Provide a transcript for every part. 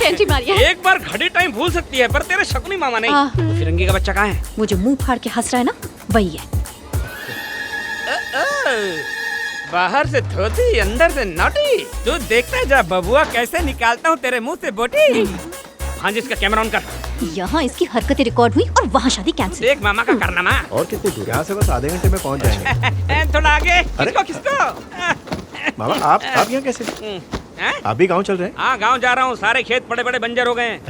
Entry मारी है। एक बार घड़ी टाइम भूल सकती है पर तेरे शकुनी मामा नहीं। तो फिरंगी का बच्चा कहाँ है? वो जो मुंह फाड़ के हंस रहा है ना, वही है। बाहर से धोती अंदर से नोटी। तू देखता जा बबुआ कैसे निकालता हूँ तेरे मुंह से बोटी। हाँ जी, इसका कैमरा ऑन कर। यहाँ इसकी हरकतें रिकॉर्ड हुई और वहाँ शादी कैंसिल। देख मामा का कारनामा। और कितनी दूर? यहाँ से बस आधे घंटे में पहुँच जाएंगे। थोड़ा आगे। अरे किसको? मामा आप यहाँ कैसे? आप भी गाँव चल रहे हैं? हाँ गाँव जा रहा हूँ, सारे खेत बड़े बड़े बंजर हो गए हैं।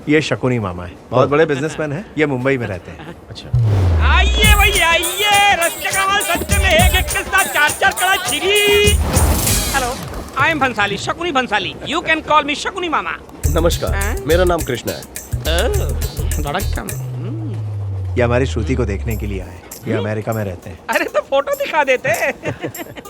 ये शकुनी मामा है, बहुत बड़े बिजनेसमैन है। ये मुंबई में रहते हैं। अच्छा आइए भाई आइए, रस्ते का माल सस्ते में एक के साथ चार कड़ा चिरी। Hello, I am Bhansali, Shakuni Bhansali. You can call me Shakuni mama. नमस्कार, मेरा नाम कृष्णा है। ये हमारी श्रुति को देखने के लिए आए। ये अमेरिका में रहते हैं। अरे तो फोटो दिखा देते।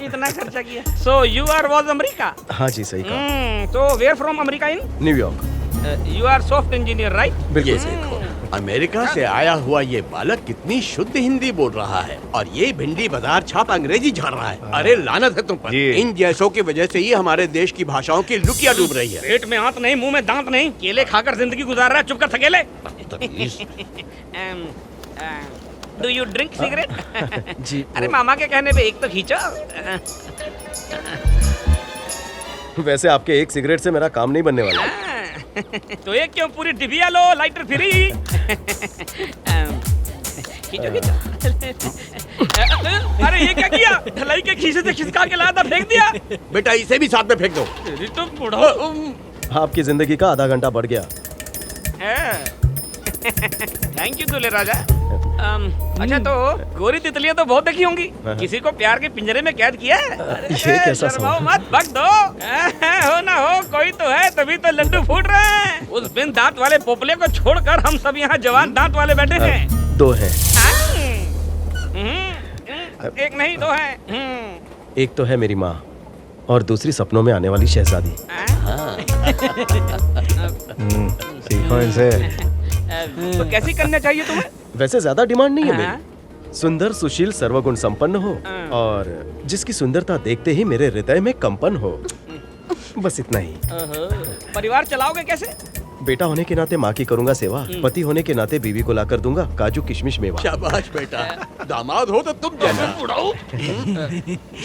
इतना खर्चा किया। So you are was America? हाँ जी, सही कहा। तो where from America in? New York. You are soft engineer right? बिल्कुल। अमेरिका से आया हुआ ये बालक कितनी शुद्ध हिंदी बोल रहा है और ये भिंडी बाजार छाप अंग्रेजी झाड़ रहा है। अरे लानत है तुम पर। इन जैसों की वजह से ही हमारे देश की भाषाओं की लुकिया डूब रही है। पेट में आंत नहीं, मुंह में दांत नहीं, केले खाकर जिंदगी गुजार रहा है। चुप कर थकेले। Do you drink cigarette? जी। अरे मामा के कहने पे एक तो खींचो। वैसे आपके एक सिगरेट से मेरा काम नहीं बनने वाला। तो एक क्यों, पूरी डिबिया लो, लाइटर फ्री। खींचो खींचो। अरे ये क्या किया? ढलाई के खीसे से खिसका के लाया था, फेंक दिया। बेटा इसे भी साथ में फेंक दो। तेरी तो बुढ़ो। आपकी जिंदगी का आधा घंटा बढ़ गया। थैंक यू दूल्हे राजा। अच्छा तो गोरी तितलियां तो बहुत देखी होंगी, किसी को प्यार के पिंजरे में कैद किया है? ये कैसा शर्माओ मत, बक दो। हो ना हो, कोई तो है तभी तो लड्डू फूट रहे हैं। उस बिन दांत वाले पोपले को छोड़कर हम सब यहाँ जवान दांत वाले बैठे हैं। दो हैं। एक नहीं दो हैं। एक तो है मेरी माँ और दूसरी सपनों में आने वाली शहजादी। सीखो इनसे। तो कैसी करना चाहिए तुम्हें? वैसे ज्यादा डिमांड नहीं है मेरी। सुंदर, सुशील, सर्वगुण संपन्न हो और जिसकी सुंदरता देखते ही मेरे हृदय में कंपन हो। बस इतना ही। परिवार चलाओगे कैसे? बेटा होने के नाते माँ की करूंगा सेवा, पति होने के नाते बीवी को लाकर दूंगा काजू किशमिश मेवा। शाबाश बेटा, दामाद हो तो तुम जैसा।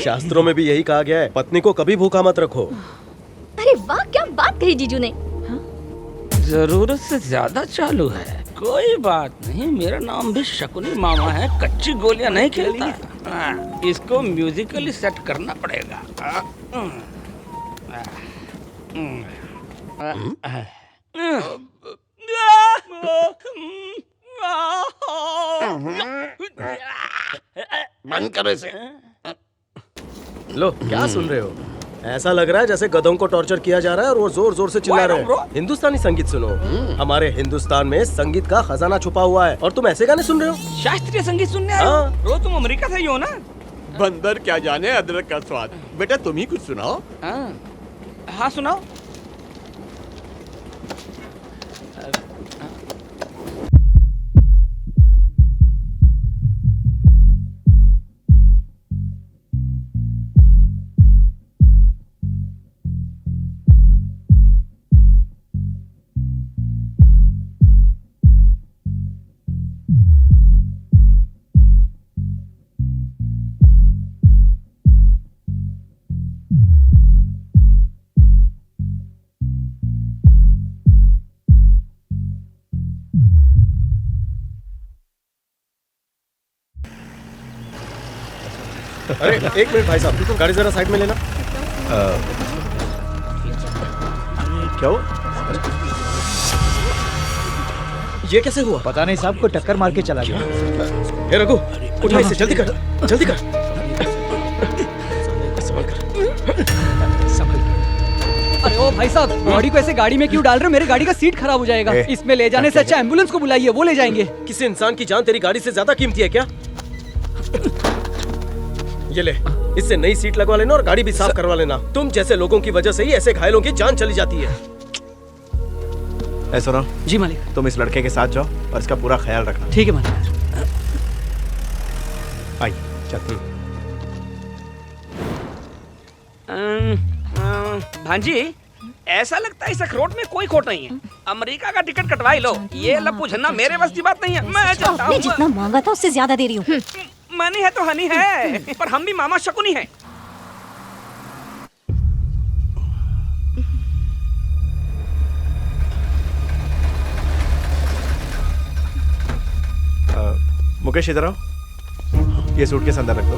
शास्त्रों में भी यही कहा गया है, पत्नी को कभी भूखा मत रखो। अरे वाह, क्या बात कही जीजू ने। जरूरत से ज्यादा चालू है। कोई बात नहीं, मेरा नाम भी शकुनी मामा है, कच्ची गोलियां नहीं खेलता। इसको म्यूजिकली सेट करना पड़ेगा। बंद करो इसे। लो, क्या सुन रहे हो? ऐसा लग रहा है जैसे गधों को टॉर्चर किया जा रहा है और वो जोर जोर से चिल्ला रहे हैं। हिंदुस्तानी संगीत सुनो। हमारे हिंदुस्तान में संगीत का खजाना छुपा हुआ है और तुम ऐसे गाने सुन रहे हो? शास्त्रीय संगीत सुनने आए हो? हाँ। रोज तुम अमेरिका से ही हो ना? बंदर क्या जाने अदरक का स्वाद। बेटा तुम ही कुछ सुनाओ। हाँ सुनाओ। अरे एक मिनट भाई साहब, गाड़ी जरा साइड में लेना। क्या हुआ? ये कैसे हुआ? पता नहीं साहब, को टक्कर मार के चला गया। हे रघु, उठा इसे, जल्दी कर, जल्दी कर। अरे ओ भाई साहब, बॉडी को ऐसे गाड़ी में क्यों डाल रहे हो? मेरी गाड़ी का सीट खराब हो जाएगा। इसमें ले जाने से अच्छा एम्बुलेंस को बुलाइए, वो ले जाएंगे। किसी इंसान की जान तेरी गाड़ी से ज्यादा कीमती है क्या? ये ले, इससे नई सीट लगवा लेना और गाड़ी भी साफ करवा लेना। तुम जैसे लोगों की वजह से ही ऐसे घायलों की जान चली जाती है। ऐ सुनो जी मालिक। तुम इस लड़के के साथ जाओ और इसका पूरा ख्याल रखना। ठीक है मालिक। आई चल। भांजी, ऐसा लगता है इस अखरोट में कोई खोट नहीं है। अमेरिका का टिकट कटवाई लो। ये लप्पू झन्ना मेरे बस की बात नहीं है। मैं चलता आपने हूँ। जितना मांगा था उससे ज्यादा दे रही हूँ। मनी है तो हनी है, पर हम भी मामा शकुनी हैं। मुकेश इधर आओ, ये सूटकेस अंदर रख दो।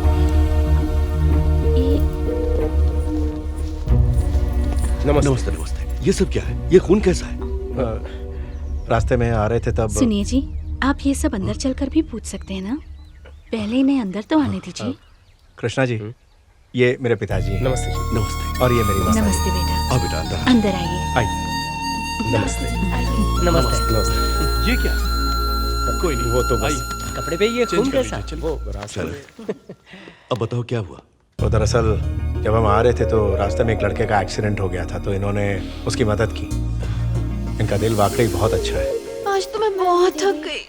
नमस्ते। नमस्ते नमस्ते। ये सब क्या है? ये खून कैसा है? रास्ते में आ रहे थे तब। सुनिए जी, आप ये सब अंदर चलकर भी पूछ सकते हैं ना, पहले इन्हें अंदर तो आने दीजिए। कृष्णा जी, ये मेरे पिताजी हैं। नमस्ते जी। नमस्ते। और ये मेरी माता। नमस्ते बेटा, आओ बेटा अंदर। अंदर आइए। आई। नमस्ते। नमस्ते। नमस्ते। ये क्या? कोई नहीं, वो तो बस कपड़े पे ये खून कैसा? वो रास्ते में। चलो अब बताओ क्या हुआ? तो दरअसल जब हम आ रहे थे तो रास्ते में एक लड़के का एक्सीडेंट हो गया था, तो इन्होंने उसकी मदद की। इनका दिल वाकई बहुत अच्छा है। आज तो मैं बहुत थक गई।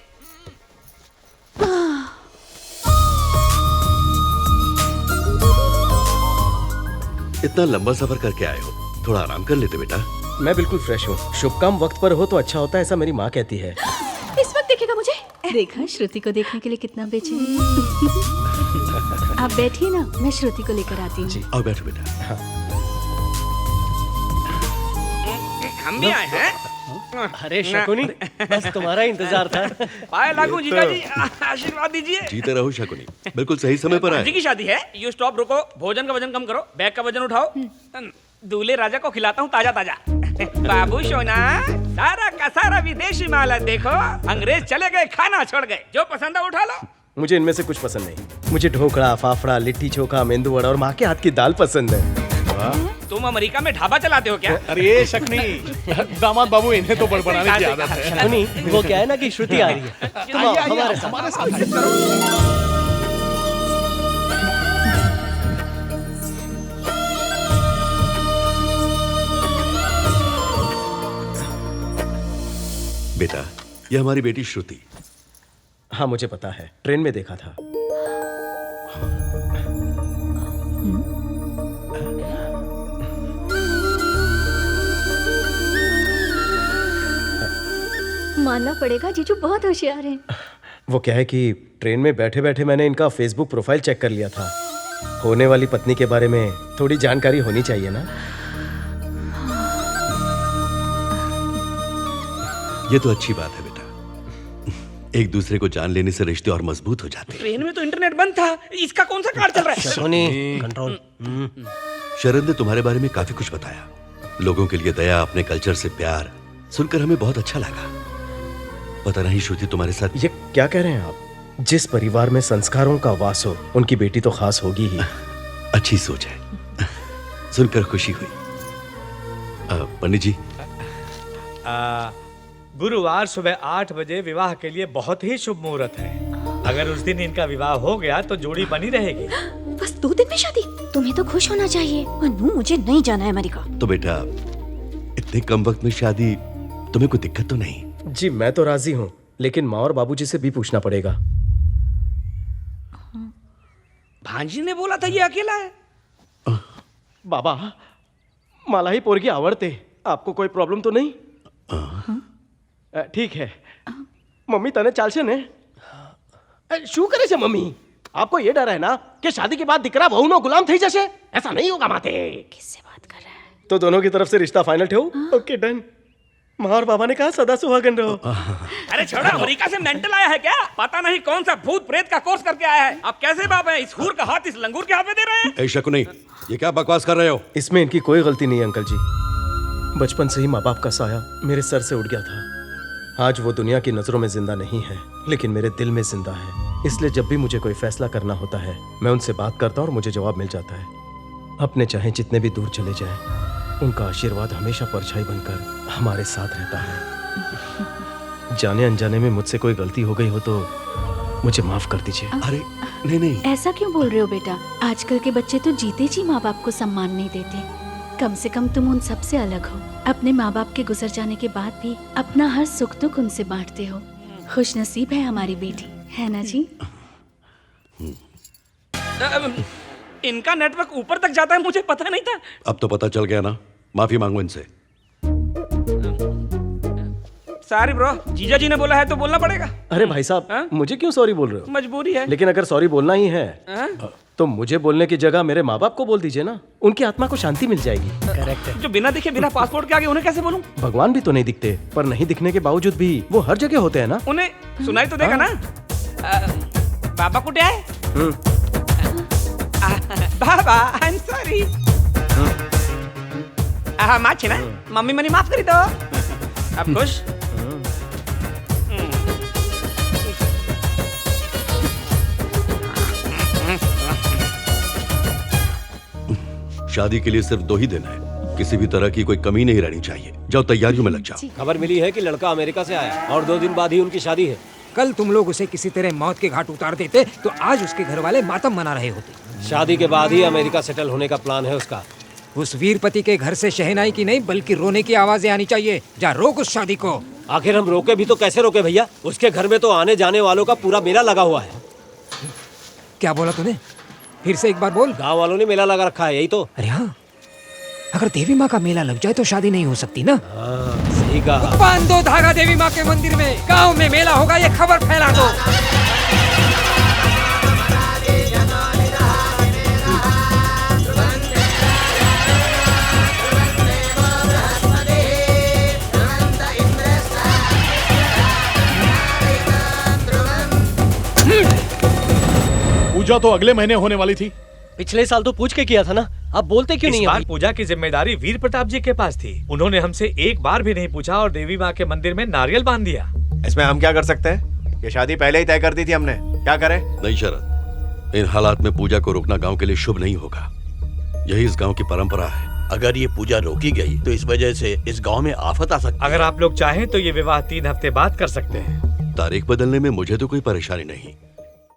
इतना लंबा सफर करके आए हो, थोड़ा आराम कर लेते बेटा। मैं बिल्कुल फ्रेश हूँ। शुभ काम वक्त पर हो तो अच्छा होता है, ऐसा मेरी माँ कहती है। इस वक्त देखेगा मुझे? देखा, श्रुति को देखने के लिए कितना बेचैन। आप बैठिए ना, मैं श्रुति को लेकर आती हूँ। आओ बैठो बेटा। हम भी आए हैं। अरे शकुनी, बस तुम्हारा इंतजार था। पाए लागू जीजा जी, आशीर्वाद दीजिए। जीते रहो शकुनी, बिल्कुल सही समय पर भांजी आए। की शादी है। यू स्टॉप, रुको। भोजन का वजन कम करो, बैग का वजन उठाओ। दूल्हे राजा को खिलाता हूँ ताजा ताजा। बाबू सोना, सारा का सारा विदेशी माल है। देखो, अंग्रेज चले गए, खाना छोड़ गए। जो पसंद है उठा लो। मुझे इनमें से कुछ पसंद नहीं। मुझे ढोकड़ा, फाफड़ा, लिट्टी चोखा, मेंदू वड़ा और माँ के हाथ की दाल पसंद है। तुम अमेरिका में ढाबा चलाते हो क्या? अरे शकनी, दामाद बाबू इन्हें तो बड़बड़ाने की आदत है। शकुनी, वो क्या है ना कि श्रुति आ रही है। तुम आओ हमारे साथ। हमारे साथ बेटा, ये हमारी बेटी श्रुति। हाँ मुझे पता है, ट्रेन में देखा था। मानना पड़ेगा, जीजू बहुत होशियार हैं। वो क्या है कि ट्रेन में बैठे बैठे मैंने इनका फेसबुक प्रोफाइल चेक कर लिया था। होने वाली पत्नी के बारे में थोड़ी जानकारी होनी चाहिए ना। ये तो अच्छी बात है बेटा। एक दूसरे को जान लेने से रिश्ते और मजबूत हो जाते हैं। ट्रेन में तो इंटरनेट बंद था, इसका कौन सा कार्ड चल रहा है? शकुनी, कंट्रोल। शरण ने तुम्हारे बारे में काफी कुछ बताया। लोगों के लिए दया, अपने कल्चर से प्यार, सुनकर हमें बहुत अच्छा लगा। पता नहीं श्रुति तुम्हारे साथ ये क्या कह रहे हैं आप? जिस परिवार में संस्कारों का वास हो, उनकी बेटी तो खास होगी ही। अच्छी सोच है। सुनकर खुशी हुई। पंडित जी, गुरुवार सुबह 8 बजे विवाह के लिए बहुत ही शुभ मुहूर्त है। अगर उस दिन इनका विवाह हो गया तो जोड़ी बनी रहेगी। बस 2 दिन में शादी? तुम्हें तो खुश होना चाहिए। अनु, मुझे नहीं जाना है अमेरिका। तो बेटा इतने कम वक्त में शादी, तुम्हें कोई दिक्कत तो नहीं? जी मैं तो राजी हूँ, लेकिन माँ और बाबूजी से भी पूछना पड़ेगा। भांजी ने बोला था ये अकेला है। बाबा, मला ही पोरगी आवडते। आपको कोई प्रॉब्लम तो नहीं? ठीक है। मम्मी तने चालशे ने? शू करे छे मम्मी? आपको ये डर है ना कि शादी के बाद दिकरा बहू नो गुलाम थई जशे? ऐसा नहीं होगा माते। किससे बात कर रहा है? तो दोनों की तरफ से रिश्ता फाइनल ठेऊ? Okay done. माँ और बाबा ने कहा सदा सुहागन रहो। अरे छोड़ा, अमेरिका से मेंटल आया है क्या? पता नहीं कौन सा भूत प्रेत का कोर्स करके आया है। आप कैसे बाप हैं? इस हूर का हाथ इस लंगूर के हाथ में दे रहे हैं? ऐ शकुनी, ये क्या बकवास कर रहे हो? इसमें इनकी कोई गलती नहीं अंकल जी। बचपन से ही माँ बाप का साया मेरे सर से उड़ गया था। आज वो दुनिया की नजरों में जिंदा नहीं है, लेकिन मेरे दिल में जिंदा है। इसलिए जब भी मुझे कोई फैसला करना होता है, मैं उनसे बात करता हूँ और मुझे जवाब मिल जाता है। अपने चाहे जितने भी दूर चले जाएं, उनका आशीर्वाद हमेशा परछाई बनकर हमारे साथ रहता है। जाने अनजाने में मुझसे कोई गलती हो गई हो तो मुझे माफ कर दीजिए। अरे नहीं नहीं, ऐसा क्यों बोल रहे हो बेटा? आजकल के बच्चे तो जीते जी माँ बाप को सम्मान नहीं देते। कम से कम तुम उन सब से अलग हो। अपने माँ बाप के गुजर जाने के बाद भी अपना हर सुख दुख उनसे बांटते हो। खुश नसीब है हमारी बेटी, है ना जी? इनका नेटवर्क ऊपर तक जाता है, मुझे पता नहीं था। अब तो पता चल गया ना। माफी मांगो इनसे। सॉरी ब्रो, जीजा जी ने बोला है तो बोलना पड़ेगा। अरे भाई साहब, हाँ? मुझे क्यों सॉरी बोल रहे हो? मजबूरी है। लेकिन अगर सॉरी बोलना ही है हाँ? तो मुझे बोलने की जगह मेरे माँ बाप को बोल दीजिए ना, उनकी आत्मा को शांति मिल जाएगी। करेक्ट है। जो बिना दिखे बिना पासपोर्ट के आगे उन्हें कैसे बोलूं? भगवान भी तो नहीं दिखते, पर नहीं दिखने के बावजूद भी वो हर जगह होते हैं ना। उन्हें सुनाई तो देगा ना। बाबा कुठे आहे? बाबा आई एम सॉरी। माची ना मम्मी मनी माफ करी तो अब खुश। शादी के लिए सिर्फ 2 ही दिन है, किसी भी तरह की कोई कमी नहीं रहनी चाहिए। जाओ तैयारियों में लग जाओ। खबर मिली है कि लड़का अमेरिका से आया और 2 दिन बाद ही उनकी शादी है। कल तुम लोग उसे किसी तरह मौत के घाट उतार देते तो आज उसके घर वाले मातम मना रहे होते। शादी के बाद ही अमेरिका सेटल होने का प्लान है उसका। उस वीरपति के घर से शहनाई की नहीं बल्कि रोने की आवाजें आनी चाहिए। जा रोक उस शादी को। आखिर हम रोके भी तो कैसे रोके भैया? उसके घर में तो आने जाने वालों का पूरा मेला लगा हुआ है। क्या बोला तूने? फिर से एक बार बोल। गांव वालों ने मेला लगा रखा है, यही तो। अरे हाँ, अगर देवी माँ का मेला लग जाए तो शादी नहीं हो सकती ना। सही कहा। बांध दो धागा देवी माँ के मंदिर में, गांव में मेला होगा ये खबर फैला दो। पूजा तो अगले महीने होने वाली थी। पिछले साल तो पूछ के किया था ना, अब बोलते क्यों इस नहीं? बार पूजा की जिम्मेदारी वीर प्रताप जी के पास थी। उन्होंने हमसे एक बार भी नहीं पूछा और देवी माँ के मंदिर में नारियल बांध दिया। इसमें हम क्या कर सकते हैं? ये शादी पहले ही तय कर दी थी हमने, क्या करें? नहीं शरद, इन हालात में पूजा को रोकना गांव के लिए शुभ नहीं होगा। यही इस गांव की परंपरा है। अगर ये पूजा रोकी गई तो इस वजह से इस गांव में आफत आ सकती है। अगर आप लोग चाहें तो ये विवाह 3 हफ्ते बाद कर सकते हैं। तारीख बदलने में मुझे तो कोई परेशानी नहीं,